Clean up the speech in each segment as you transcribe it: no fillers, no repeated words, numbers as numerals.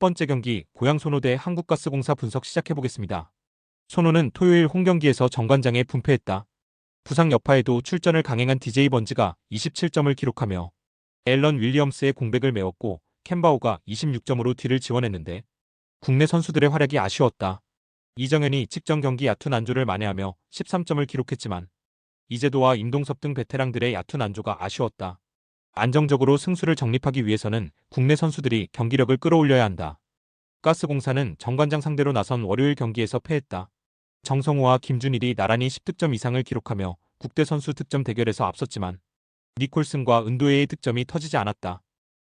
번째 경기 고양 소노 대 한국가스공사 분석 시작해보겠습니다. 소노는 토요일 홈경기에서 정관장에 분패했다. 부상 여파에도 출전을 강행한 DJ 번즈가 27점을 기록하며 앨런 윌리엄스의 공백을 메웠고 캔바오가 26점으로 뒤를 지원했는데 국내 선수들의 활약이 아쉬웠다. 이정현이 직전 경기 얕은 난조를 만회하며 13점을 기록했지만 이재도와 임동섭 등 베테랑들의 얕은 난조가 아쉬웠다. 안정적으로 승수를 정립하기 위해서는 국내 선수들이 경기력을 끌어올려야 한다. 가스공사는 정관장 상대로 나선 월요일 경기에서 패했다. 정성우와 김준일이 나란히 10득점 이상을 기록하며 국대 선수 득점 대결에서 앞섰지만 니콜슨과 은도에의 득점이 터지지 않았다.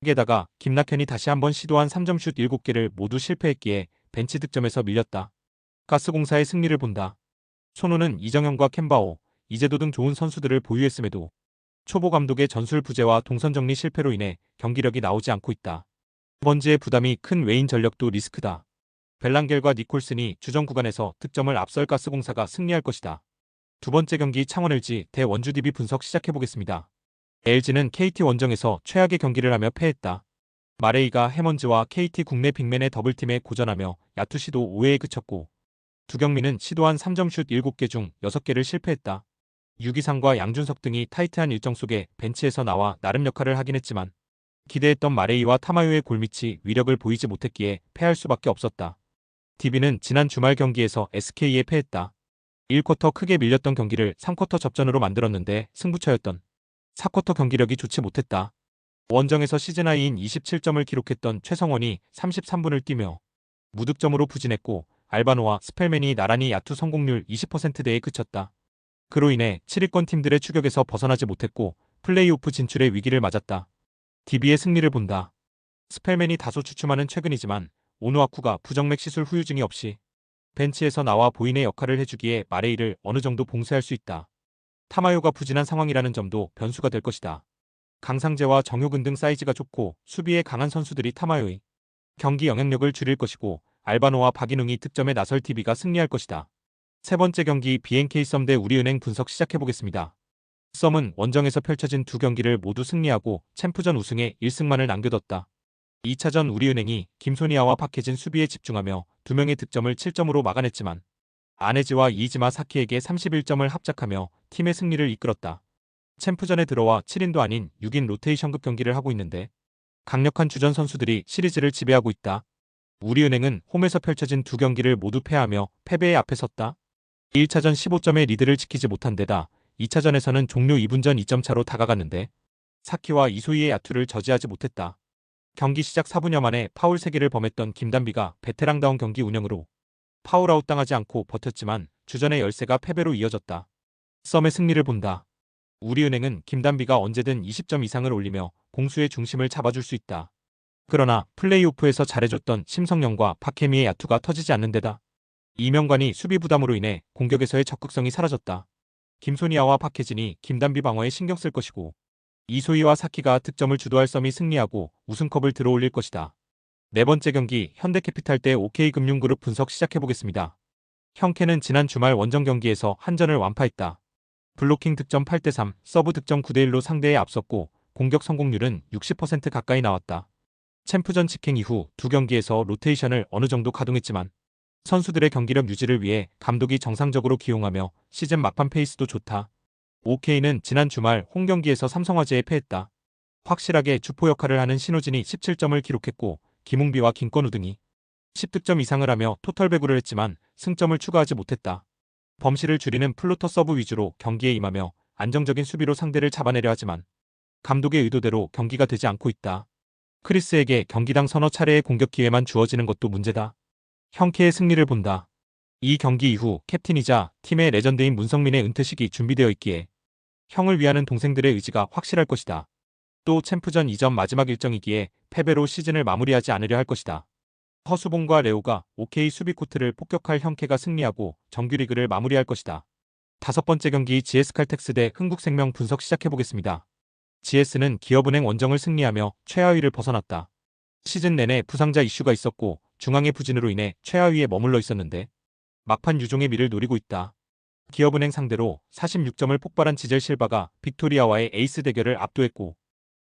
게다가 김낙현이 다시 한번 시도한 3점 슛 7개를 모두 실패했기에 벤치 득점에서 밀렸다. 가스공사의 승리를 본다. 손호는 이정현과 캔바오, 이재도 등 좋은 선수들을 보유했음에도 초보 감독의 전술 부재와 동선 정리 실패로 인해 경기력이 나오지 않고 있다. 번즈의 부담이 큰 외인 전력도 리스크다. 벨랑겔과 니콜슨이 주전 구간에서 득점을 앞설 가스공사가 승리할 것이다. 두 번째 경기 창원 LG 대 원주 DB 분석 시작해보겠습니다. LG는 KT 원정에서 최악의 경기를 하며 패했다. 마레이가 해먼즈와 KT 국내 빅맨의 더블팀에 고전하며 야투 시도 5회에 그쳤고 두경민은 시도한 3점 슛 7개 중 6개를 실패했다. 유기상과 양준석 등이 타이트한 일정 속에 벤치에서 나와 나름 역할을 하긴 했지만 기대했던 마레이와 타마요의 골밑이 위력을 보이지 못했기에 패할 수밖에 없었다. DB는 지난 주말 경기에서 SK에 패했다. 1쿼터 크게 밀렸던 경기를 3쿼터 접전으로 만들었는데 승부처였던 4쿼터 경기력이 좋지 못했다. 원정에서 시즌 하이인 27점을 기록했던 최성원이 33분을 뛰며 무득점으로 부진했고 알바노와 스펠맨이 나란히 야투 성공률 20%대에 그쳤다. 그로 인해 7위권 팀들의 추격에서 벗어나지 못했고 플레이오프 진출의 위기를 맞았다. DB의 승리를 본다. 스펠맨이 다소 주춤하는 최근이지만 오누아쿠가 부정맥 시술 후유증이 없이 벤치에서 나와 보인의 역할을 해주기에 마레이를 어느 정도 봉쇄할 수 있다. 타마요가 부진한 상황이라는 점도 변수가 될 것이다. 강상재와 정효근 등 사이즈가 좁고 수비에 강한 선수들이 타마요의 경기 영향력을 줄일 것이고 알바노와 박인웅이 득점에 나설 DB가 승리할 것이다. 세 번째 경기 BNK 썸 대 우리은행 분석 시작해보겠습니다. 썸은 원정에서 펼쳐진 두 경기를 모두 승리하고 챔프전 우승에 1승만을 남겨뒀다. 2차전 우리은행이 김소니아와 박혜진 수비에 집중하며 2명의 득점을 7점으로 막아냈지만 아네즈와 이이지마 사키에게 31점을 합작하며 팀의 승리를 이끌었다. 챔프전에 들어와 7인도 아닌 6인 로테이션급 경기를 하고 있는데 강력한 주전 선수들이 시리즈를 지배하고 있다. 우리은행은 홈에서 펼쳐진 두 경기를 모두 패하며 패배의 앞에 섰다. 1차전 15점의 리드를 지키지 못한 데다 2차전에서는 종료 2분 전 2점 차로 다가갔는데 사키와 이소희의 야투를 저지하지 못했다. 경기 시작 4분여 만에 파울 3개를 범했던 김단비가 베테랑다운 경기 운영으로 파울아웃 당하지 않고 버텼지만 주전의 열세가 패배로 이어졌다. 썸의 승리를 본다. 우리은행은 김단비가 언제든 20점 이상을 올리며 공수의 중심을 잡아줄 수 있다. 그러나 플레이오프에서 잘해줬던 심성영과 박혜미의 야투가 터지지 않는 데다 이명관이 수비 부담으로 인해 공격에서의 적극성이 사라졌다. 김소니아와 박혜진이 김단비 방어에 신경 쓸 것이고 이소희와 사키가 득점을 주도할 썸이 승리하고 우승컵을 들어올릴 것이다. 네 번째 경기 현대캐피탈 대 OK금융그룹 분석 시작해보겠습니다. 현캐는 지난 주말 원정 경기에서 한전을 완파했다. 블로킹 득점 8대3, 서브 득점 9대1로 상대에 앞섰고 공격 성공률은 60% 가까이 나왔다. 챔프전 직행 이후 두 경기에서 로테이션을 어느 정도 가동했지만 선수들의 경기력 유지를 위해 감독이 정상적으로 기용하며 시즌 막판 페이스도 좋다. OK는 지난 주말 홈경기에서 삼성화재에 패했다. 확실하게 주포 역할을 하는 신호진이 17점을 기록했고 김웅비와 김건우 등이 10득점 이상을 하며 토탈 배구를 했지만 승점을 추가하지 못했다. 범실을 줄이는 플로터 서브 위주로 경기에 임하며 안정적인 수비로 상대를 잡아내려 하지만 감독의 의도대로 경기가 되지 않고 있다. 크리스에게 경기당 서너 차례의 공격 기회만 주어지는 것도 문제다. 현캐의 승리를 본다. 이 경기 이후 캡틴이자 팀의 레전드인 문성민의 은퇴식이 준비되어 있기에 형을 위하는 동생들의 의지가 확실할 것이다. 또 챔프전 이전 마지막 일정이기에 패배로 시즌을 마무리하지 않으려 할 것이다. 허수봉과 레오가 OK 수비 코트를 폭격할 현캐가 승리하고 정규리그를 마무리할 것이다. 다섯 번째 경기 GS칼텍스 대 흥국생명 분석 시작해보겠습니다. GS는 기업은행 원정을 승리하며 최하위를 벗어났다. 시즌 내내 부상자 이슈가 있었고 중앙의 부진으로 인해 최하위에 머물러 있었는데 막판 유종의 미를 노리고 있다. 기업은행 상대로 46점을 폭발한 지젤 실바가 빅토리아와의 에이스 대결을 압도했고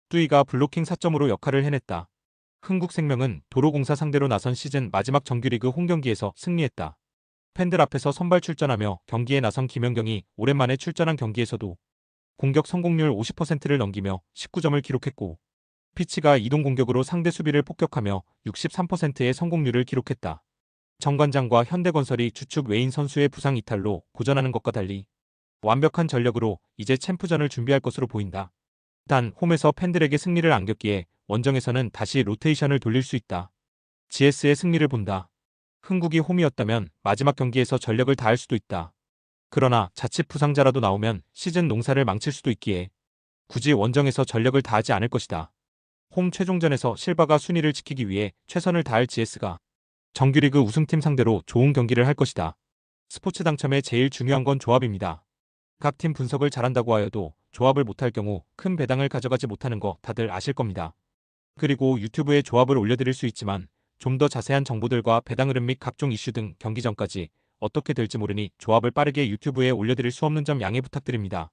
뚜이가 블로킹 4점으로 역할을 해냈다. 흥국생명은 도로공사 상대로 나선 시즌 마지막 정규리그 홈경기에서 승리했다. 팬들 앞에서 선발 출전하며 경기에 나선 김연경이 오랜만에 출전한 경기에서도 공격 성공률 50%를 넘기며 19점을 기록했고, 피치가 이동 공격으로 상대 수비를 폭격하며 63%의 성공률을 기록했다. 정관장과 현대건설이 주축 외인 선수의 부상 이탈로 고전하는 것과 달리 완벽한 전력으로 이제 챔프전을 준비할 것으로 보인다. 단 홈에서 팬들에게 승리를 안겼기에 원정에서는 다시 로테이션을 돌릴 수 있다. GS의 승리를 본다. 흥국이 홈이었다면 마지막 경기에서 전력을 다할 수도 있다. 그러나 자칫 부상자라도 나오면 시즌 농사를 망칠 수도 있기에 굳이 원정에서 전력을 다하지 않을 것이다. 홈 최종전에서 실바가 순위를 지키기 위해 최선을 다할 GS가 정규리그 우승팀 상대로 좋은 경기를 할 것이다. 스포츠 당첨에 제일 중요한 건 조합입니다. 각 팀 분석을 잘한다고 하여도 조합을 못할 경우 큰 배당을 가져가지 못하는 거 다들 아실 겁니다. 그리고 유튜브에 조합을 올려드릴 수 있지만 좀 더 자세한 정보들과 배당 흐름 및 각종 이슈 등 경기 전까지 어떻게 될지 모르니 조합을 빠르게 유튜브에 올려드릴 수 없는 점 양해 부탁드립니다.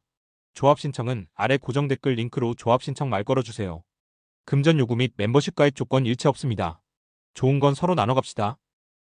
조합 신청은 아래 고정 댓글 링크로 조합 신청 말 걸어주세요. 금전 요구 및 멤버십 가입 조건 일체 없습니다. 좋은 건 서로 나눠 갑시다.